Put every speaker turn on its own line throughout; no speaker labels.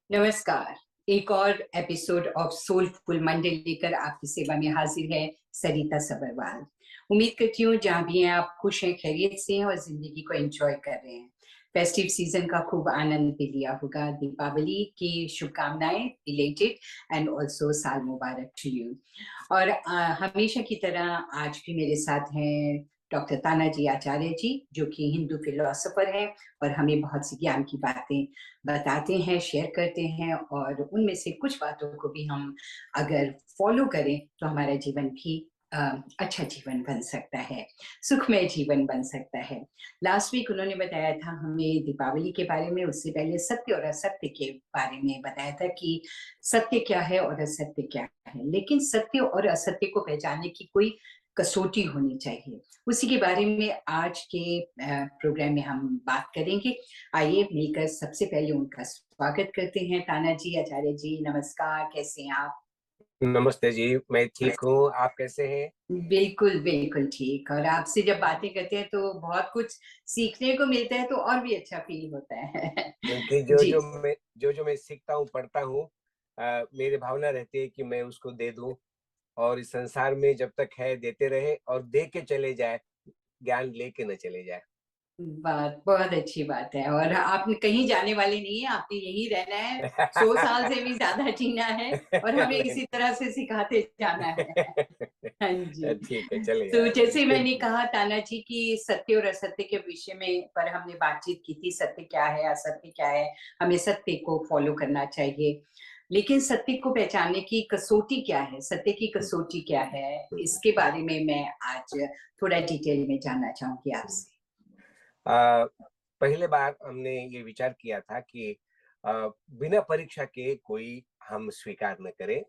नमस्कार। एक और एपिसोड ऑफ सोलफुल मंडे लेकर आपकी सेवा में हाजिर है सरिता सबरवाल। उम्मीद करती हूँ जहाँ भी हैं आप खुश हैं, खैरियत से हैं और जिंदगी को एंजॉय कर रहे हैं। फेस्टिव सीजन का खूब आनंद भी लिया होगा। दीपावली की शुभकामनाएं रिलेटेड एंड ऑल्सो साल मुबारक टू यू। और हमेशा की तरह आज भी मेरे साथ हैं डॉक्टर तानाजी आचार्य जी, जो कि हिंदू फिलोसोफर हैं और हमें बहुत सी ज्ञान की बातें बताते हैं, शेयर करते हैं, और उनमें से कुछ बातों को भी हम अगर फॉलो करें तो हमारा जीवन भी अच्छा जीवन बन सकता है, सुखमय जीवन बन सकता है। लास्ट वीक उन्होंने बताया था हमें दीपावली के बारे में, उससे पहले सत्य और असत्य के बारे में बताया था कि सत्य क्या है और असत्य क्या है, लेकिन सत्य और असत्य को पहचानने की कोई कसौटी होनी चाहिए। उसी के बारे में आज के प्रोग्राम में हम बात करेंगे। आइए मिलकर सबसे पहले उनका स्वागत करते हैं। ताना जी, आचार्य जी, नमस्कार, कैसे हैं आप?
नमस्ते जी, मैं ठीक हूँ, आप कैसे हैं?
बिल्कुल, बिल्कुल ठीक। और आपसे जब बातें करते हैं तो बहुत कुछ सीखने को मिलता है, तो और भी अच्छा फ़ील होता है।
क्योंकि
जी।
जो-जो मैं सीखता हूँ, पढ़ता हूँ मेरी भावना रहती है कि मैं उसको दे दूँ और इस संसार में जब तक है देते रहे और दे के चले जाएँ, ज्ञान लेके ना चले जाएँ।
बात बहुत अच्छी बात है। और आप कहीं जाने वाले नहीं हैं, आपने यहीं रहना है, 100 साल से भी ज़्यादा जीना है और हमें
नहीं।
इसी तरह से सिखाते जाना है। हाँ जी।
ठीक है, चलिए
तो जैसे मैंने
बिल्कुल।
कहा ताना जी कि सत्य और असत्य के विषय में पर हमने बातचीत की थी, सत्य क्या है, असत्य क्या है, हमें सत्य को फॉलो करना चाहिए। लेकिन सत्य को पहचानने की कसौटी क्या है, सत्य की कसौटी क्या है, इसके बारे में मैं आज थोड़ा डिटेल में जानना चाहूँगी आपसे।
अ, पहले बार हमने ये विचार किया था कि अ, बिना परीक्षा के कोई हम स्वीकार न करें,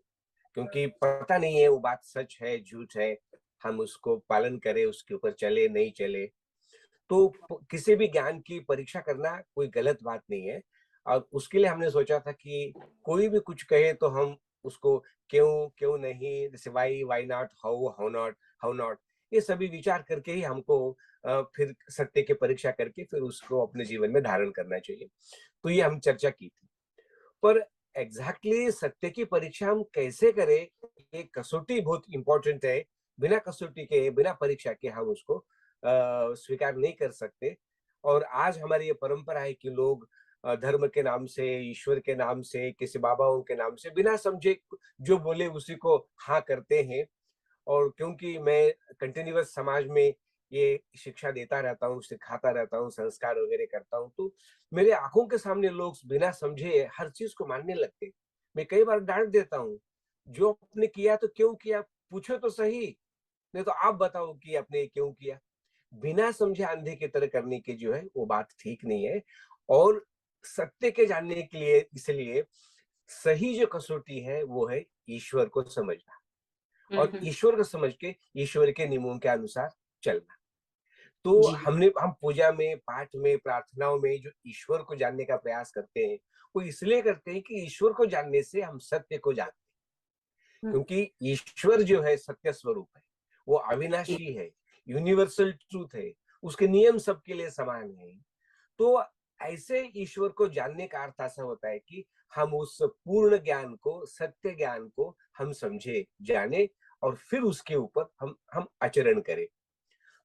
क्योंकि पता नहीं है वो बात सच है, झूठ है, हम उसको पालन करें, उसके ऊपर चले, नहीं चले। तो किसी भी ज्ञान की परीक्षा करना कोई गलत बात नहीं है और उसके लिए हमने सोचा था कि कोई भी कुछ कहे तो हम उसको क्यों, क्यों नहीं, जैसे व्हाई नॉट, हाउ नॉट, ये सभी विचार करके ही हमको फिर सत्य की परीक्षा करके फिर उसको अपने जीवन में धारण करना चाहिए। तो ये हम चर्चा की थी। पर एग्जैक्टली सत्य की परीक्षा हम कैसे करें, ये कसौटी बहुत इंपॉर्टेंट है। बिना कसौटी के, बिना परीक्षा के हम उसको स्वीकार नहीं कर सकते। और आज हमारी ये परंपरा है कि लोग धर्म के नाम से, ईश्वर के नाम से, किसी बाबाओं के नाम से बिना समझे जो बोले उसी को हाँ करते हैं। और क्योंकि मैं कंटिन्यूअस समाज में ये शिक्षा देता रहता हूँ, सिखाता रहता हूँ, संस्कार वगैरह करता हूँ, तो मेरे आँखों के सामने लोग बिना समझे हर चीज़ को मानने लगते हैं। मैं कई बार डाँट देता हूँ, जो आपने किया तो क्यों किया? पूछो तो सही, नहीं तो आप बताओ कि आपने क्यों किया? बिना समझे अंधे की तरह करने की जो है, वो बात ठीक नहीं है। और सत्य के जानने के लिए इसलिए सही जो कसौटी है, वो है ईश्वर को समझना।
हुँ,
और
हुँ।
ईश्वर को समझ के ईश्वर के नियमों के अनुसार चलना। तो
जी।
हम पूजा में, पाठ में, प्रार्थनाओं में जो ईश्वर को जानने का प्रयास करते हैं, वो इसलिए करते हैं कि ईश्वर को जानने से हम सत्य को जानते हैं।
हुँ,
क्योंकि ईश्वर जो है सत्य स्वरूप है, वो
जी।
अविनाशी है, यूनिवर्सल ट्रूथ है, उसके नियम सबके लिए समान हैं। तो ऐसे ईश्वर को जानने का अर्थ ऐसा होता है कि हम उस पूर्ण ज्ञान को, सत्य ज्ञान को हम समझे, जाने और फिर उसके ऊपर हम आचरण करें।
जी।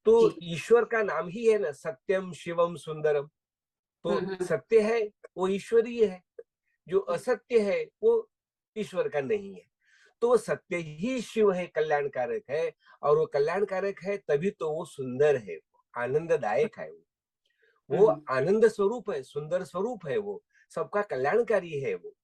तो ईश्वर का नाम ही है ना, सत्यम शिवम सुंदरम।
हुँ,
तो
हुँ,
सत्य है वो ईश्वरीय है, जो
हुँ,
असत्य है वो ईश्वर का नहीं है। तो वो सत्य ही शिव है, कल्याणकारक है। और वो कल्याणकारक है तभी तो वो सुंदर है, आनंददायक है वो।
हुँ,
वो
हुँ,
आनंद स्वरूप है, सुंदर स्वरूप है वो, सबका कल्याणकारी है वो।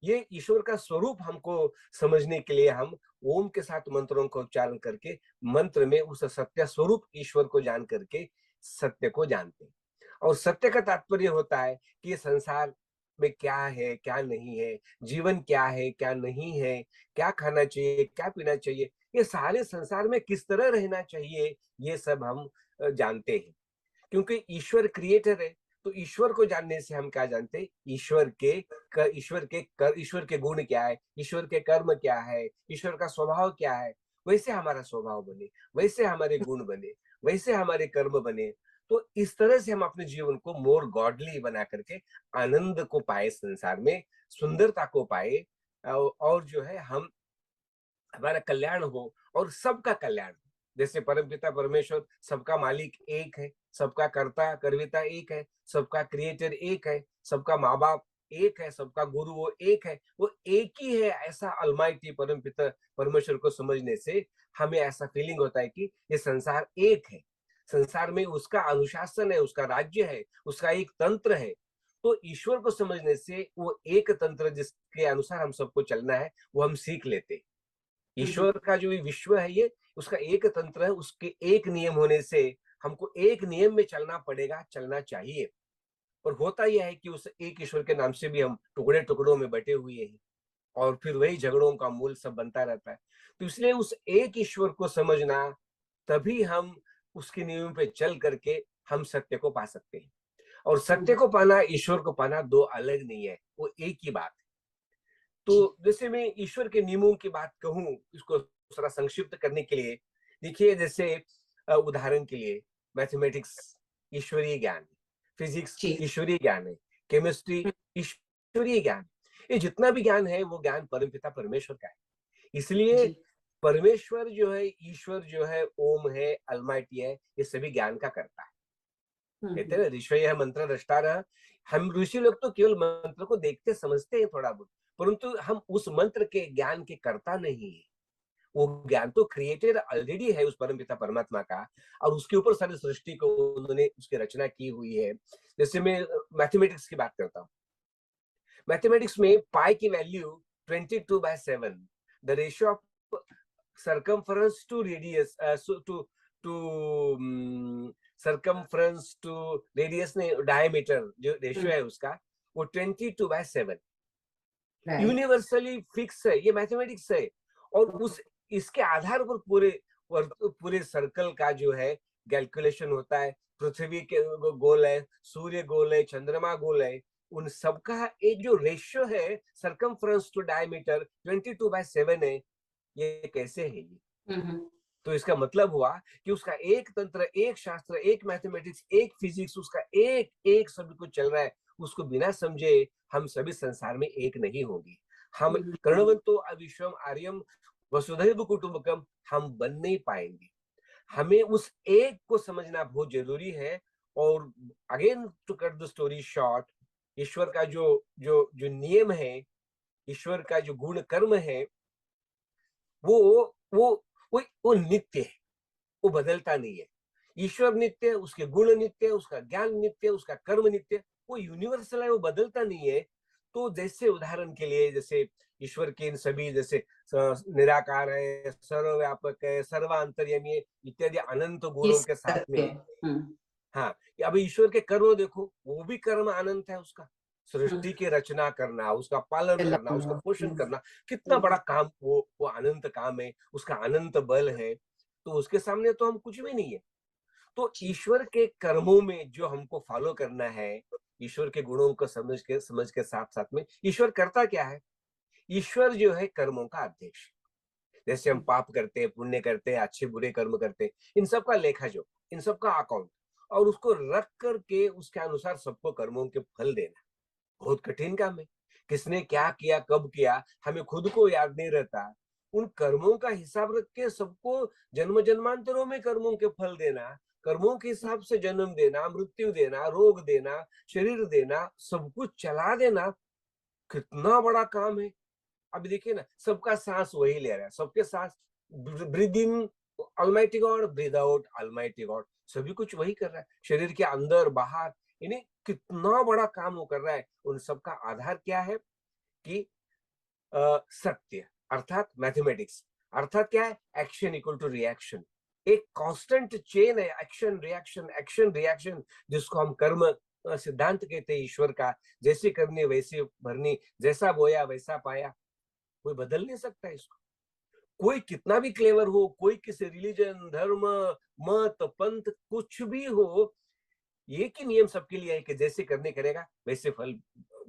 ये ईश्वर का स्वरूप हमको समझने के लिए हम ओम के साथ मंत्रों का उच्चारण करके मंत्र में उस सत्य स्वरूप ईश्वर को जान करके सत्य को जानते हैं। और सत्य का तात्पर्य होता है कि ये संसार में क्या है, क्या नहीं है, जीवन क्या है, क्या नहीं है, क्या खाना चाहिए, क्या पीना चाहिए, ये सारे संसार में किस तरह रहना चाहिए, ये सब हम जानते हैं। क्योंकि ईश्वर क्रिएटर है, तो ईश्वर को जानने से हम क्या जानते हैं? ईश्वर के गुण क्या है, ईश्वर के कर्म क्या है, ईश्वर का स्वभाव क्या है, वैसे हमारा स्वभाव बने, वैसे हमारे गुण बने, वैसे हमारे कर्म बने। तो इस तरह से हम अपने जीवन को मोर गॉडली बना करके आनंद को पाए, संसार में सुंदरता को पाए, और जो है हम हमारा कल्याण हो और सबका कल्याण हो। जैसे परमपिता परमेश्वर सबका मालिक एक है, सबका कर्ता कर्विता एक है, सबका क्रिएटर एक है, सबका माँ बाप एक है, सबका गुरु वो एक है, वो एक ही है, ऐसा अलमाइटी परमपिता परमेश्वर को समझने से हमें ऐसा फीलिंग होता है कि ये संसार एक है, संसार में उसका अनुशासन है, उसका राज्य है, उसका एक तंत्र है। तो ईश्वर को समझने से वो एक तंत्र जिसके अनुसार हम सबको चलना है वो हम सीख लेते हैं। ईश्वर का जो ये विश्व है, ये उसका एक तंत्र है, उसके एक नियम होने से हमको एक नियम में चलना पड़ेगा, चलना चाहिए। और होता यह है कि उस एक ईश्वर के नाम से भी हम टुकड़े टुकड़ों में बटे हुए हैं, और फिर वही झगड़ों का मूल सब बनता रहता है। तो इसलिए उस एक ईश्वर को समझना, तभी हम उसके नियम पे चल करके हम सत्य को पा सकते हैं। और सत्य को पाना, ईश्वर को पाना दो अलग नहीं है, वो एक ही बात है। तो जैसे मैं ईश्वर के नियमों की बात कहूं, इसको थोड़ा संक्षिप्त करने के लिए, देखिए जैसे उदाहरण के लिए मैथमेटिक्स ईश्वरीय ज्ञान है, फिजिक्स
जी
ईश्वरीय ज्ञान है, केमिस्ट्री ईश्वरीय ज्ञान है। ये जितना भी ज्ञान है वो ज्ञान परमपिता परमेश्वर का है। इसलिए
जी
परमेश्वर जो है, ईश्वर जो है, ओम है, अलमाइटी है, ये सभी ज्ञान का करता है। कहते हैं ना, ऋषय मंत्र रष्टारः। हम ऋषि लोग तो केवल मंत्र को देखते समझते हैं थोड़ा बहुत, परंतु हम उस मंत्र के ज्ञान के कर्ता नहीं है। वो ज्ञान तो क्रिएटेड ऑलरेडी है उस परमपिता परमात्मा का, और उसके ऊपर सारी सृष्टि को उन्होंने उसकी रचना की हुई है। जैसे मैं मैथमेटिक्स की बात करता हूँ, मैथमेटिक्स में पाई की value 22/7, the ratio of circumference to radius, to circumference to radius ने diameter जो रेशियो है उसका, वो 22/7
राइट
यूनिवर्सली फिक्स है। ये मैथमेटिक्स है, और उस इसके आधार पर पूरे सर्कल का जो है कैलकुलेशन होता है। पृथ्वी के गोल है, सूर्य गोल है, चंद्रमा गोल है, उन सबका एक जो रेशियो है सर्कमफ्रेंस टू डायमीटर 22/7 है। ये कैसे है ये? तो इसका मतलब हुआ कि उसका एक तंत्र, एक शास्त्र, एक मैथमेटिक्स, एक फिजिक्स, उसका एक एक सभी कुछ चल रहा है। उसको बिना समझे हम सभी संसार में एक नहीं होंगे। हम कर्णवंतो अविश्वम आर्यम वसुधैव कुटुंबकम हम बन नहीं पाएंगे। हमें उस एक को समझना बहुत जरूरी है। और again to cut the story short, ईश्वर का जो जो जो नियम है, ईश्वर का जो गुण कर्म है, वो वो वो नित्य है, वो बदलता नहीं है। ईश्वर नित्य है, उसके गुण नित्य है, उसका ज्ञान नित्य है, उसका कर्म नित्य है, वो यूनिवर्सल है, वो बदलता नहीं है। तो जैसे उदाहरण के लिए, जैसे ईश्वर के इन सभी, जैसे निराकार है, सर्वव्यापक है, सर्वांतर्यामी है, इत्यादि अनंत
ये
गुणों के साथ
सत्य
में,
है।
हाँ, अब ईश्वर के कर्म देखो, वो भी कर्म अनंत है उसका। सृष्टि की रचना करना, उसका पालन करना, उसका पोषण करना, कितना बड़ा काम, वो अनंत काम है, उसका अनंत बल है। तो उसके सामने तो हम कुछ भी नहीं है। तो ईश्वर के कर्मों में जो हमको फॉलो करना है, ईश्वर के गुणों को समझ के साथ साथ में ईश्वर करता क्या है? ईश्वर जो है कर्मों का अध्यक्ष। जैसे हम पाप करते हैं, पुण्य करते हैं, अच्छे बुरे कर्म करते हैं, इन सब का लेखा जोखा, इन सब का अकाउंट, और उसको रख करके उसके अनुसार सबको कर्मों के फल देना बहुत कठिन काम है। किसने क्या किया, कब किया, हमें खुद को याद नहीं रहता। उन कर्मों का हिसाब रख के सबको जन्म जन्मांतरों में कर्मों के फल देना, कर्मों के हिसाब से जन्म देना, मृत्यु देना, रोग देना, शरीर देना, सब कुछ चला देना, कितना बड़ा काम है। अब देखिए ना, सबका सांस वही ले रहा है, सबके सांस, breathe in almighty God, breathe out almighty God, सभी कुछ वही कर रहा है, शरीर के अंदर बाहर, यानी कितना बड़ा काम वो कर रहा है। उन सबका आधार क्या है कि सत्य, अर्थात मैथमेटिक्स, अर्थात क्या है, एक्शन इक्वल टू रिएक्शन। एक कांस्टेंट चेन है, एक्शन रिएक्शन, एक्शन रिएक्शन, जिसको हम कर्म सिद्धांत कहते हैं ईश्वर का। जैसे करनी वैसे भरनी, जैसा बोया वैसा पाया, कोई बदल नहीं सकता इसको। कोई कितना भी क्लेवर हो, कोई किसी रिलीजन, धर्म, मत, पंथ कुछ भी हो, एक ही नियम सबके लिए है कि जैसे करने करेगा वैसे फल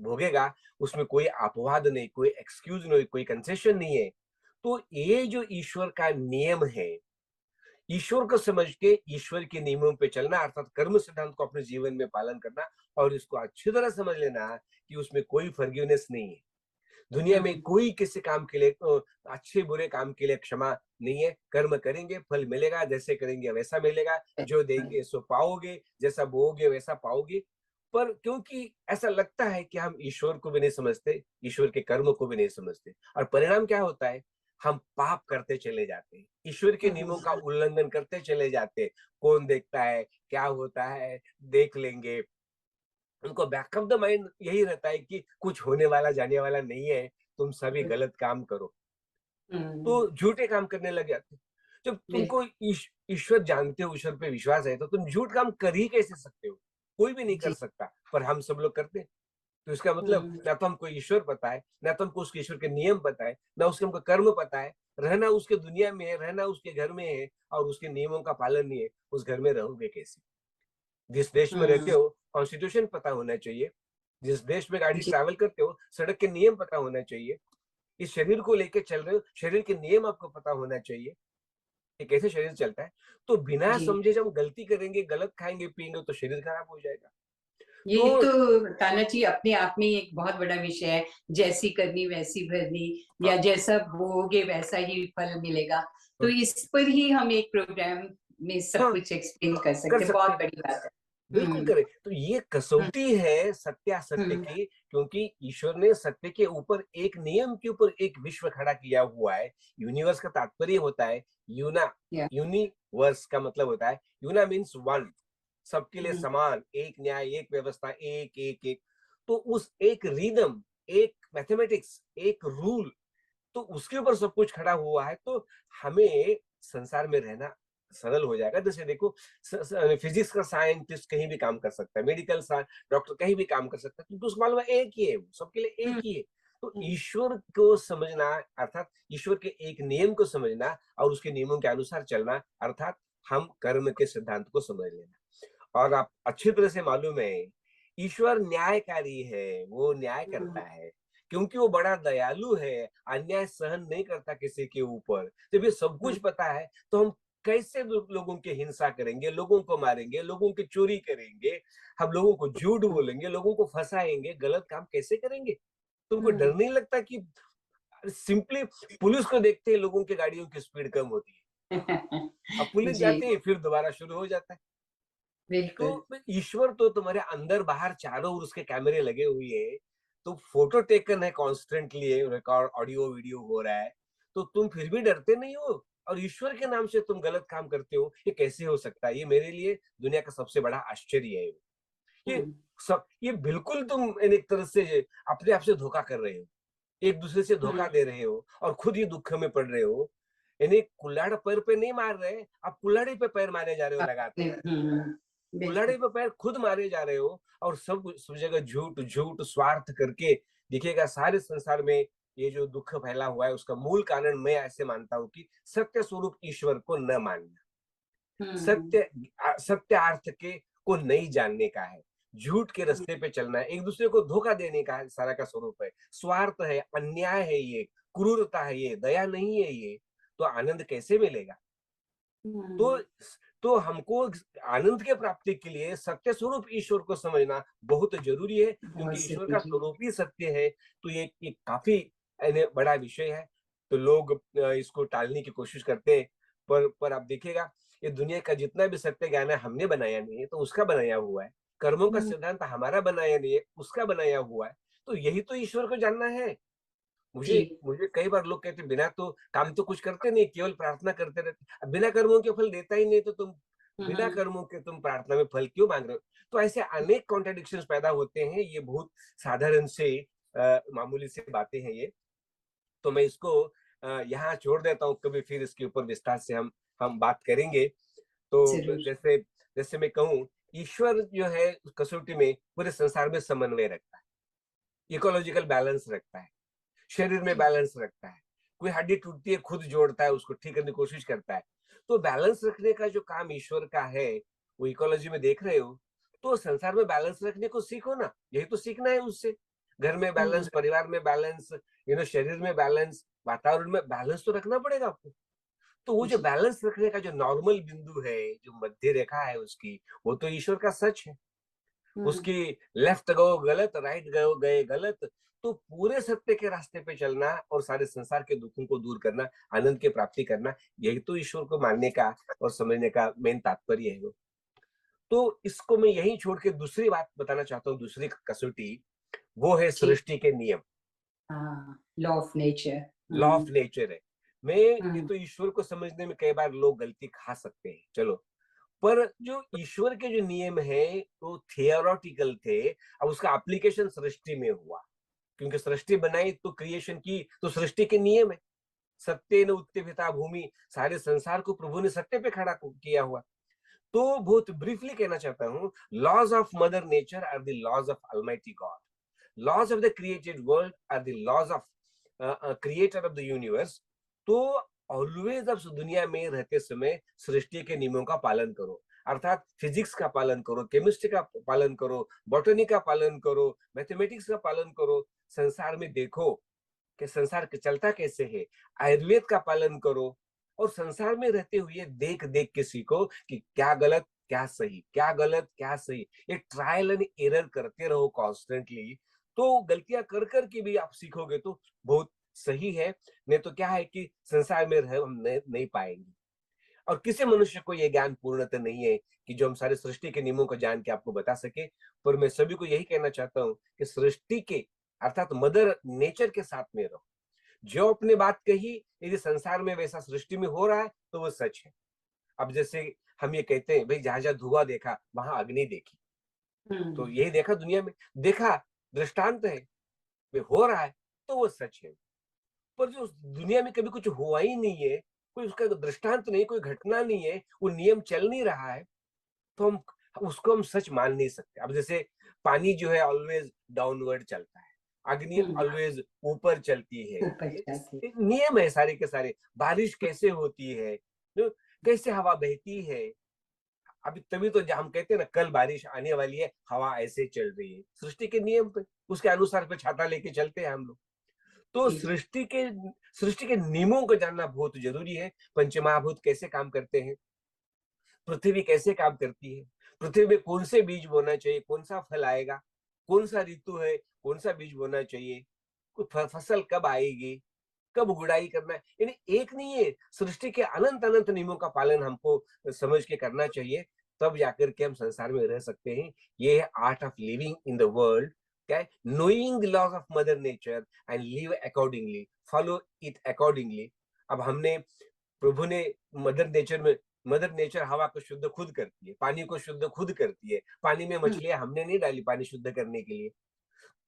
भोगेगा। उसमें कोई अपवाद नहीं, कोई एक्सक्यूज नहीं, कोई कंसेशन नहीं है। तो ये जो ईश्वर का नियम है, ईश्वर को समझ के ईश्वर के नियमों पे चलना, अर्थात कर्म सिद्धांत को अपने जीवन में पालन करना, और इसको अच्छी तरह समझ लेना कि उसमें कोई फॉरगिवनेस नहीं है। दुनिया में कोई किसी काम के लिए अच्छे बुरे काम के लिए क्षमा नहीं है। कर्म करेंगे फल मिलेगा, जैसे करेंगे वैसा मिलेगा, जो देंगे सो पाओगे, जैसा बोओगे वैसा पाओगे। पर क्योंकि ऐसा लगता है कि हम ईश्वर को भी नहीं समझते, ईश्वर के कर्म को भी नहीं समझते, और परिणाम क्या होता है, हम पाप करते चले जाते हैं, ईश्वर के नियमों का उल्लंघन करते चले जाते हैं। कौन देखता है, क्या होता है, देख लेंगे। उनको बैक ऑफ द माइंड यही रहता है कि कुछ होने वाला जाने वाला नहीं है, तुम सभी गलत काम करो, तो झूठे काम करने लग जाते हैं। जब तुमको ईश्वर जानते हो, ईश्वर पे विश्वास है, तो तुम झूठ काम कर ही कैसे सकते हो? कोई भी नहीं कर
जी।
सकता, पर हम सब लोग करते हैं। तो इसका मतलब ना तो हमको ईश्वर पता है, ना तो हमको उसके ईश्वर के नियम पता है, ना उसके हमको कर्म पता है। रहना उसके दुनिया में है, रहना उसके घर में है, और उसके नियमों का पालन नहीं है, उस घर में रहोगे कैसे? जिस देश में रहते हो, कॉन्स्टिट्यूशन पता होना चाहिए। जिस देश में गाड़ी
जी।
ट्रैवल करते हो, सड़क के नियम पता होना चाहिए। इस शरीर को लेके चल रहे हो, शरीर के नियम आपको पता होना चाहिए कि कैसे शरीर चलता है। तो बिना
जी।
समझे जब हम गलती करेंगे, गलत खाएँगे, पिएँगे, तो शरीर खराब हो जाएगा।
ये
तो
तो ताना जी अपने आप में एक बहुत बड़ा विषय है। जैसी करनी वैसी भरनी,
हाँ,
या जैसा बोओगे वैसा ही फल मिलेगा। तो
हाँ,
इस पर ही हम एक प्रोग्राम में सब
हाँ,
कुछ एक्सप्लेन कर
कर
सकते हैं।
सकते
बहुत
हैं।
बड़ी बात है।
बिल्कुल
हुँ,
करें। तो ये
हुँ,
कसौटी है सत्यासत्य
हुँ,
की, क्योंकि ईश्वर ने सत्य के ऊपर एक नियम के ऊपर एक विश्व खड़ा किया हुआ है। यूनिवर्स का तात्पर्य होता है यूना,
या
यूनिवर्स का मतलब होता है, यूना मीन्स वन, सबके लिए
हुँ,
समान, एक न्याय, एक व्यवस्था, एक। तो उस एक रिदम, एक मैथमेटिक्स, एक रूल, तो उसके ऊपर सब कुछ खड़ा हुआ है, तो हमें संसार में रहना सरल हो जाएगा। जैसे देखो, फिजिक्स का साइंटिस्ट कहीं भी काम कर सकता है, मेडिकल डॉक्टर कहीं भी काम कर सकता है, क्योंकि उसको मालूम है एक ही है, वो सबके लिए एक
हुँ,
ही है। तो
हुँ,
ईश्वर को समझना, अर्थात ईश्वर के एक नियम को समझना और उसके नियमों के अनुसार चलना, अर्थात हम कर्म के सिद्धांत को समझ लेना। और आप अच्छी तरह से मालूम है, ईश्वर न्यायकारी है, वो न्याय
हुँ,
करता है, क्योंकि वो बड़ा दयालु है, अन्याय सहन नहीं करता किसी के ऊपर। जब ये सब
हुँ,
कुछ पता है, तो हम कैसे लोगों की हिंसा करेंगे, लोगों को मारेंगे, लोगों की चोरी करेंगे, हम लोगों को झूठ
हुँ,
बोलेंगे, लोगों को फंसाएंगे, गलत काम कैसे करेंगे? तुमको
हुँ।
डर नहीं लगता कि सिंपली पुलिस को देखते ही लोगों की गाड़ियों की स्पीड कम होती है, अब पुलिस
जी,
जाती है फिर दोबारा शुरू हो जाता है।
बिल्कुल।
तो ईश्वर तो तुम्हारे अंदर बाहर चारों ओर उसके कैमरे लगे हुए हैं, तो फोटो टेकन है कॉन्स्टेंटली, रिकॉर्ड ऑडियो वीडियो हो रहा है, तो तुम फिर भी डरते नहीं हो, और ईश्वर के नाम से तुम गलत काम करते हो, ये कैसे हो सकता है? ये मेरे लिए दुनिया का सबसे बड़ा आश्चर्य है। ये
हुँ,
ये बिल्कुल तुम एक तरह से अपने आप से धोखा कर रहे हो, एक दूसरे से
हुँ,
धोखा दे रहे हो, और खुद ये दुख में पड़ रहे हो। यानी कुल्हाड़ पैर पे नहीं मार रहे, आप कुल्हाड़ी पे पैर मारे जा रहे हो
अपने
लगातार।
बिल्कुल।
कुल्हाड़ी पे पैर खुद मारे जा रहे हो, और सब जगह झूठ झूठ स्वार्थ करके दिखेगा सारे संसार में। ये जो दुख फैला हुआ है, उसका मूल कारण मैं ऐसे मानता हूँ कि सत्य स्वरूप ईश्वर को न मानना,
हुँ,
सत्य सत्यार्थ के को नहीं जानने का है, झूठ के
हुँ,
रास्ते पे चलना है, एक दूसरे को धोखा देने का है, सारा का स्वरूप है, स्वार्थ है, अन्याय है, ये क्रूरता है, ये दया नहीं है, ये तो आनंद कैसे मिलेगा? तो
हुँ,
तो हमको आनंद के प्राप्ति के लिए सत्य स्वरूप ईश्वर को समझना बहुत जरूरी है,
बहुत
क्योंकि ईश्वर का
ज़रूरी है।
स्वरूप ही सत्य है। तो ये काफी यानी बड़ा विषय है। तो लोग इसको टालने की कोशिश करते हैं, पर आप देखिएगा, ये दुनिया का जितना भी सत्य ज्ञान है, हमने बनाया नहीं है, तो उसका बनाया हुआ है। कर्मों का
हुँ,
सिद्धांत हमारा बनाया नहीं है, उसका बनाया हुआ है। तो यही तो ईश्वर को जानना है। मुझे
जी।
मुझे कई बार लोग कहते हैं, बिना तो काम तो कुछ करते नहीं, केवल प्रार्थना करते रहते। अब बिना कर्मों के फल देता ही नहीं, तो तुम
हुँ,
बिना
हुँ,
कर्मों के तुम प्रार्थना में फल क्यों मांग रहे हो? तो ऐसे अनेक कॉन्ट्रडिक्शंस पैदा होते हैं। ये बहुत साधारण से मामूली सी बातें हैं ये। तो मैं इसको यहाँ छोड़ देता हूँ, कभी फिर इसके ऊपर विस्तार से हम बात करेंगे। तो
ज़रूर।
जैसे जैसे मैं कहूँ, ईश्वर जो है कसौटी में पूरे संसार में समन्वय रखता है, इकोलॉजिकल बैलेंस रखता है, शरीर में
जी।
बैलेंस रखता है। कोई हड्डी टूटती है, खुद जोड़ता है, उसको ठीक करने की कोशिश करता है। तो बैलेंस रखने का जो काम ईश्वर का है, वो इकोलॉजी में देख रहे हो, तो संसार में बैलेंस रखने को सीखो ना, यही तो सीखना है उससे। घर में
हुँ,
बैलेंस, परिवार में बैलेंस, शरीर में बैलेंस, वातावरण में बैलेंस तो रखना पड़ेगा आपको। तो वो जो
जी।
बैलेंस रखने का जो नॉर्मल बिंदु है, जो मध्य रेखा है उसकी, वो तो ईश्वर का सच है।
हम्म।
उसकी लेफ्ट गो गलत, राइट गो गए गलत। तो पूरे सत्य के रास्ते पे चलना और सारे संसार के दुखों को दूर करना, आनंद की प्राप्ति करना, यही तो ईश्वर को मानने का और समझने का मेन तात्पर्य है वो। तो इसको मैं यहीं छोड़ के दूसरी बात बताना चाहता हूँ, दूसरी कसौटी, वो है
जी।
सृष्टि के नियम।
हाँ, law of nature.
Law of
hmm.
Nature है। मैं ये
हम्म।
तो ईश्वर को समझने में कई बार लोग गलती खा सकते हैं, चलो। पर जो ईश्वर के जो नियम है वो थियोरेटिकल थे, अब उसका एप्लीकेशन सृष्टि में हुआ। क्योंकि सृष्टि बनाई तो क्रिएशन की, तो सृष्टि के नियम है। सत्य न उत्थिता भूमि, सारे संसार को प्रभु ने सत्य पे खड़ा किया हुआ। तो बहुत ब्रीफली कहना चाहता हूँ, laws of mother nature are the laws of almighty god. Laws of the created world are the laws of creator of the universe. तो ऑलवेज अब दुनिया में रहते समय सृष्टि के नियमों का पालन करो, अर्थात फिजिक्स का पालन करो, केमिस्ट्री का पालन करो, बॉटनी का पालन करो, मैथमेटिक्स का पालन करो। संसार में देखो कि संसार चलता कैसे है, आयुर्वेद का पालन करो। और संसार में रहते हुए देख देख के सीखो कि क्या गलत क्या सही, क्या गलत क्या सही। ये ट्रायल एंड एरर करते रहो कॉन्स्टेंटली। तो गलतियां कर कर के भी आप सीखोगे तो बहुत सही है। नहीं तो क्या है कि संसार में रह हम नहीं पाएंगे। और किसी मनुष्य को यह ज्ञान पूर्णतः नहीं है कि जो हम सारे सृष्टि के नियमों को जान के आपको बता सके। पर मैं सभी को यही कहना चाहता हूँ कि सृष्टि के अर्थात मदर नेचर के साथ में रहो। जो अपने बात कही, यदि संसार में वैसा सृष्टि में हो रहा है तो वो सच है। अब जैसे हम ये कहते हैं, भाई जहां जहां धुआं देखा वहां अग्नि देखी, तो
हम्म।
यही देखा दुनिया में, देखा, दृष्टांत है, वे हो रहा है तो वो सच है। पर जो दुनिया में कभी कुछ हुआ ही नहीं है, कोई उसका दृष्टांत नहीं, कोई घटना नहीं है, वो नियम चल नहीं रहा है, तो हम उसको हम सच मान नहीं सकते। अब जैसे पानी जो है ऑलवेज डाउनवर्ड चलता है, अग्नि
हम्म।
ऑलवेज ऊपर चलती है।
ऊपर जाके।
नियम है सारे के सारे। बारिश कैसे होती है, जो कैसे हवा बहती है। अभी तभी तो हम कहते हैं ना, कल बारिश आने वाली है, हवा ऐसे चल रही है, सृष्टि के नियम पे, उसके अनुसार पे छाता लेके चलते हैं हम लोग। तो
जी।
सृष्टि के नियमों को जानना बहुत जरूरी है। पंचमहाभूत कैसे काम करते हैं, पृथ्वी कैसे काम करती है, पृथ्वी में कौन से बीज बोना चाहिए, कौन सा फल आएगा, कौन सा ऋतु है, कौन सा बीज बोना चाहिए, फसल कब आएगी, कब गुड़ाई करना है। यानी एक नहीं है, सृष्टि के अनंत अनंत नियमों का पालन हमको समझ के करना चाहिए। तब जाकर के हम संसार में रह सकते हैं। ये है art of living in the world. क्या है? Knowing the laws of mother nature and live accordingly, follow it accordingly. अब हमने, प्रभु ने मदर नेचर हवा को शुद्ध खुद करती है, पानी को शुद्ध खुद करती है। पानी में
हम्म।
मछलियां हमने नहीं डाली पानी शुद्ध करने के लिए,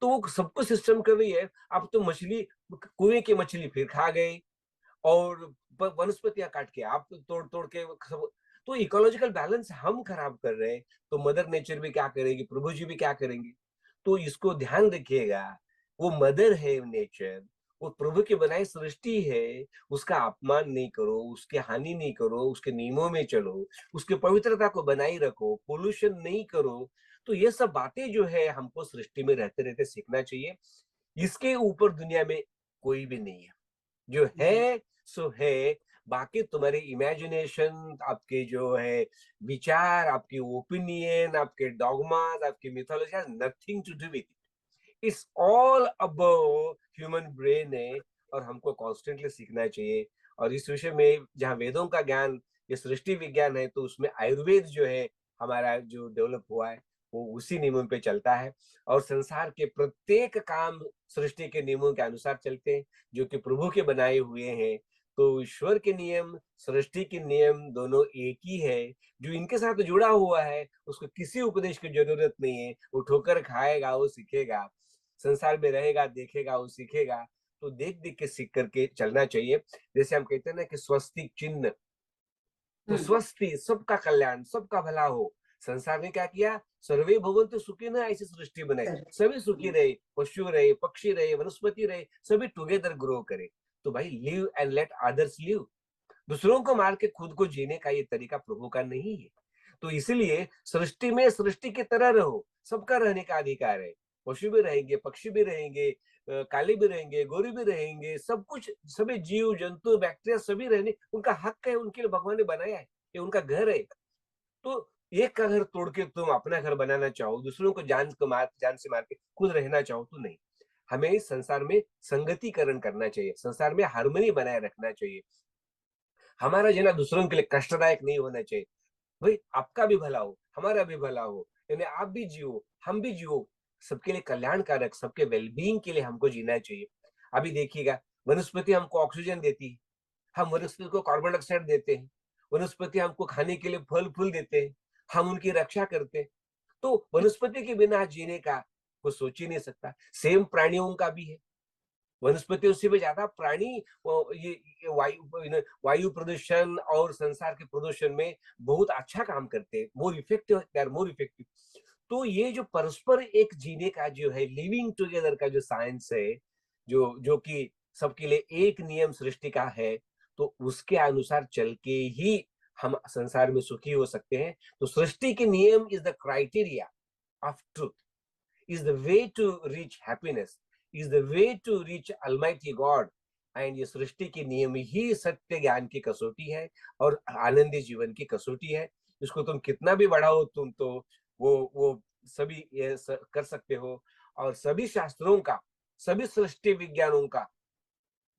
तो वो सबको सिस्टम कर रही है। अब तो मछली, कुएं की मछली फिर खा गई, और वनस्पतियां काट के आप तोड़ तोड़ के सब। तो इकोलॉजिकल बैलेंस हम खराब कर रहे हैं, तो मदर नेचर भी क्या करेगी, प्रभु जी भी क्या करेंगे। तो इसको ध्यान रखिएगा। वो मदर है नेचर, वो प्रभु की बनाई सृष्टि है। उसका अपमान नहीं करो, उसकी हानि नहीं करो, उसके नियमों में चलो, उसकी पवित्रता को बनाए रखो, पोल्यूशन नहीं करो। तो ये सब बातें जो है हमको सृष्टि में रहते रहते सीखना चाहिए। इसके ऊपर दुनिया में कोई भी नहीं है। जो
जी।
है सो है। बाकी तुम्हारे इमेजिनेशन, आपके जो है विचार, आपके ओपिनियन, आपके डॉगमास, आपकी mythology has nothing to do with it. It's all above human brain है, और हमको कॉन्स्टेंटली सीखना चाहिए। और इस विषय में जहाँ वेदों का ज्ञान, ये सृष्टि विज्ञान है, तो उसमें आयुर्वेद जो है हमारा जो डेवलप हुआ है, वो उसी नियमों पे चलता है। और संसार के प्रत्येक काम सृष्टि के नियमों के अनुसार चलते हैं, जो कि प्रभु के बनाए हुए हैं। तो ईश्वर के नियम, सृष्टि के नियम दोनों एक ही है। जो इनके साथ जुड़ा हुआ है उसको किसी उपदेश की जरूरत नहीं है। वो ठोकर खाएगा, वो सीखेगा, संसार में रहेगा, देखेगा, वो सीखेगा। तो देख देख के सीख करके चलना चाहिए। जैसे हम कहते हैं ना कि स्वस्तिक चिन्ह, तो
हम्म।
स्वस्ति, सबका कल्याण, सबका भला हो। संसार ने क्या किया, सर्वे भगवन्तु सुखिनः, ऐसी सृष्टि बनाई,
सर।
सभी सुखी रहे, पशु रहे, पक्षी रहे, वनस्पति रहे, सभी टुगेदर ग्रो करे। तो भाई live and let others live. दूसरों को मार के खुद को जीने का ये तरीका प्रभु का नहीं है। तो इसलिए सृष्टि में सृष्टि की तरह रहो, सबका रहने का अधिकार है। पशु भी रहेंगे, पक्षी भी रहेंगे, काले भी रहेंगे, गोरे भी रहेंगे, सब कुछ, सभी जीव जंतु बैक्टीरिया सभी रहने, उनका हक है, उनके लिए भगवान ने बनाया है, ये उनका घर है। तो एक का घर तोड़ के तुम अपना घर बनाना चाहो, दूसरों को जान से मार के खुद रहना चाहो तो नहीं। हमें इस संसार में संगतिकरण करना चाहिए, संसार में हार्मनी बनाए रखना चाहिए। हमारा जीना दूसरों के लिए कष्टदायक नहीं होना चाहिए। भाई आपका भी भला हो, हमारा भी भला हो, यानी आप भी जियो, हम भी जियो, सबके लिए कल्याणकारक, सबके वेलबीइंग के लिए हमको जीना चाहिए। अभी देखिएगा, वनस्पति हमको ऑक्सीजन देती है, हम वनस्पति को कार्बन डाइऑक्साइड देते हैं, वनस्पति हमको खाने के लिए फल-फूल देते हैं, हम उनकी रक्षा करते हैं। तो वनस्पति के बिना जीने का कोई सोच ही नहीं सकता। सेम प्राणियों का भी है। वनस्पतियों से भी ज्यादा प्राणी ये वायु प्रदूषण और संसार के प्रदूषण में बहुत अच्छा काम करते हैं, more effective, they are more effective. तो ये जो परस्पर एक जीने का जो है, लिविंग टुगेदर का जो साइंस है, जो कि सबके लिए एक नियम सृष्टि का है, तो उसके अनुसार चल के ही हम संसार में सुखी हो सकते हैं। तो सृष्टि के नियम is the criteria of truth, is the way to reach happiness, is the way to reach Almighty God। And ये सृष्टि के नियम ही सत्य ज्ञान की कसौटी है और आनंदी जीवन की कसौटी है। इसको तुम कितना भी बढ़ाओ, तुम तो वो सभी कर सकते हो। और सभी शास्त्रों का, सभी सृष्टि विज्ञानों का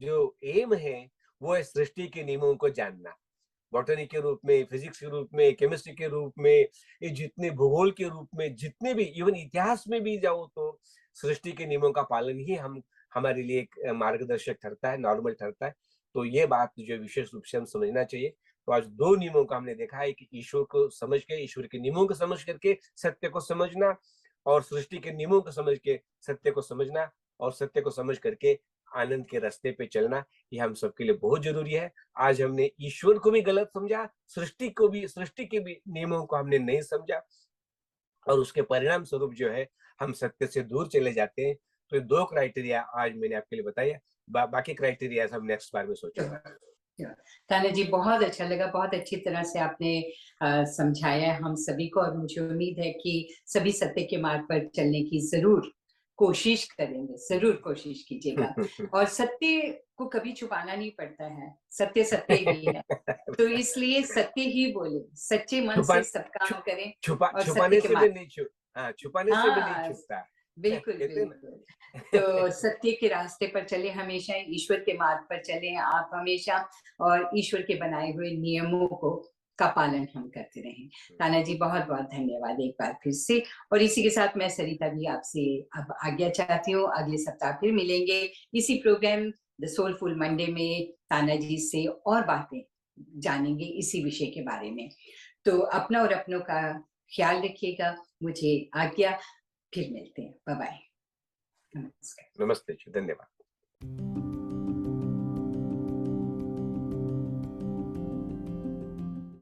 जो एम है, वो है सृष्टि के नियमों को जानना। बॉटनी के रूप में, फिजिक्स के रूप में, केमिस्ट्री के रूप में, ये जितने भूगोल के रूप में, जितने भी, इवन इतिहास में भी जाओ तो सृष्टि के नियमों का पालन ही हम हमारे लिए एक मार्गदर्शक ठहरता है, नॉर्मल ठहरता है। तो ये बात जो विशेष रूप से हम समझना चाहिए। तो आज दो नियमों का हमने देखा है कि ईश्वर को समझ के, ईश्वर के नियमों को समझ करके सत्य को समझना, और सृष्टि के नियमों को समझ के सत्य को समझना, और सत्य को समझ करके आनंद के रास्ते पे चलना, ये हम सबके लिए बहुत जरूरी है। आज हमने ईश्वर को भी गलत समझा, सृष्टि को भी, सृष्टि के भी नियमों को हमने नहीं समझा, और उसके परिणाम स्वरूप जो है हम सत्य से दूर चले जाते हैं। तो ये दो क्राइटेरिया आज मैंने आपके लिए बताया। बाकी क्राइटेरिया हम नेक्स्ट बार में सोचेंगे।
ताना जी, बहुत अच्छा लगा, बहुत अच्छी तरह से आपने समझाया है हम सभी को, और मुझे उम्मीद है कि सभी सत्य के मार्ग पर चलने की जरूर कोशिश करेंगे, जरूर कोशिश कीजिएगा। और सत्य को कभी छुपाना नहीं पड़ता है, सत्य सत्य ही है, तो इसलिए सत्य ही बोले, सच्चे मन
छुपा
से सब काम करें और सत्य
छुपाने
के
से भी
मार्ग।
नहीं छुपाने से भी नहीं
हाँ,
छुपता।
बिल्कुल
कहते हैं
बिल्कुल।
ना।
तो सत्य के रास्ते पर चले, हमेशा ईश्वर के मार्ग पर चले आप हमेशा, और ईश्वर के बनाए हुए नियमों को का पालन हम करते रहें। ताना जी, बहुत बहुत धन्यवाद एक बार फिर से। और इसी के साथ मैं सरिता भी आपसे अब आज्ञा चाहती हूँ। अगले सप्ताह फिर मिलेंगे इसी प्रोग्राम द सोलफुल मंडे में, ताना जी से और बातें जानेंगे इसी विषय के बारे में। तो अपना और अपनों का ख्याल रखिएगा। मुझे आज्ञा, फिर मिलते हैं। Bye bye. नमस्कार।
नमस्ते जी, धन्यवाद।